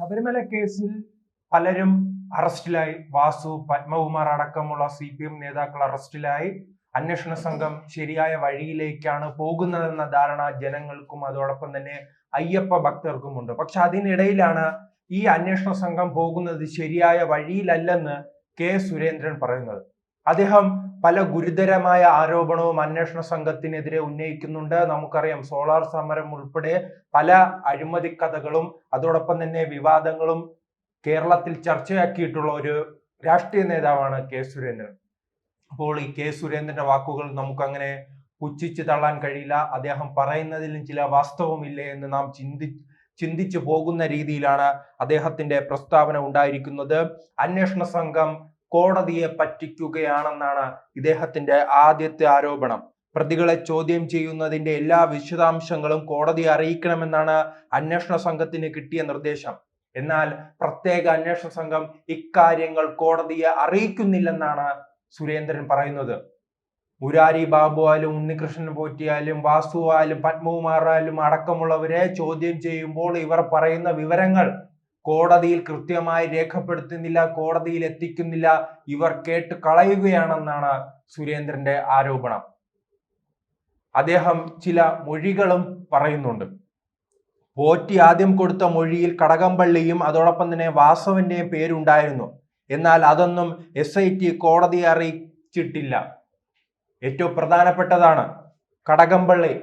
ശബരിമല കേസിൽ പലരും അറസ്റ്റിലായി. വാസു, പത്മകുമാർ അടക്കമുള്ള CPM നേതാക്കൾ അറസ്റ്റിലായി. അന്വേഷണ സംഘം ശരിയായ വഴിയിലേക്കാണ് പോകുന്നതെന്ന ധാരണ ജനങ്ങൾക്കും അതോടൊപ്പം തന്നെ അയ്യപ്പ ഭക്തർക്കുമുണ്ട്. പക്ഷെ അതിനിടയിലാണ് ഈ അന്വേഷണ സംഘം പോകുന്നത് ശരിയായ വഴിയിലല്ലെന്ന് കെ സുരേന്ദ്രൻ പറയുന്നത്. അദ്ദേഹം പല ഗുരുതരമായ ആരോപണവും അന്വേഷണ സംഘത്തിനെതിരെ ഉന്നയിക്കുന്നുണ്ട്. നമുക്കറിയാം, സോളാർ സമരം ഉൾപ്പെടെ പല അഴിമതി കഥകളും അതോടൊപ്പം തന്നെ വിവാദങ്ങളും കേരളത്തിൽ ചർച്ചയാക്കിയിട്ടുള്ള ഒരു രാഷ്ട്രീയ നേതാവാണ് കെ സുരേന്ദ്രൻ. അപ്പോൾ ഈ കെ സുരേന്ദ്രന്റെ വാക്കുകൾ നമുക്കങ്ങനെ പുച്ഛിച്ച് തള്ളാൻ കഴിയില്ല. അദ്ദേഹം പറയുന്നതിലും ചില വാസ്തവമില്ലേ എന്ന് നാം ചിന്തിച്ചു പോകുന്ന രീതിയിലാണ് അദ്ദേഹത്തിന്റെ പ്രസ്താവന ഉണ്ടായിരിക്കുന്നത്. അന്വേഷണ സംഘം കോടതിയെ പറ്റിക്കുകയാണെന്നാണ് ഇദ്ദേഹത്തിന്റെ ആദ്യത്തെ ആരോപണം. പ്രതികളെ ചോദ്യം ചെയ്യുന്നതിന്റെ എല്ലാ വിശദാംശങ്ങളും കോടതിയെ അറിയിക്കണമെന്നാണ് അന്വേഷണ സംഘത്തിന് കിട്ടിയ നിർദ്ദേശം. എന്നാൽ പ്രത്യേക അന്വേഷണ സംഘം ഇക്കാര്യങ്ങൾ കോടതിയെ അറിയിക്കുന്നില്ലെന്നാണ് സുരേന്ദ്രൻ പറയുന്നത്. മുരാരി ബാബു ആയാലും ഉണ്ണികൃഷ്ണൻ പോറ്റിയാലും വാസു ആയാലും പത്മകുമാറായാലും അടക്കമുള്ളവരെ ചോദ്യം ചെയ്യുമ്പോൾ ഇവർ പറയുന്ന വിവരങ്ങൾ കോടതിയിൽ കൃത്യമായി രേഖപ്പെടുത്തുന്നില്ല, കോടതിയിൽ എത്തിക്കുന്നില്ല, ഇവർ കേട്ട് കളയുകയാണെന്നാണ് സുരേന്ദ്രന്റെ ആരോപണം. അദ്ദേഹം ചില മൊഴികളും പറയുന്നുണ്ട്. പോറ്റി ആദ്യം കൊടുത്ത മൊഴിയിൽ കടകംപള്ളിയും അതോടൊപ്പം തന്നെ വാസവന്റെയും പേരുണ്ടായിരുന്നു. എന്നാൽ അതൊന്നും SIT കോടതിയെ അറിയിച്ചിട്ടില്ല. ഏറ്റവും പ്രധാനപ്പെട്ടതാണ്, കടകംപള്ളി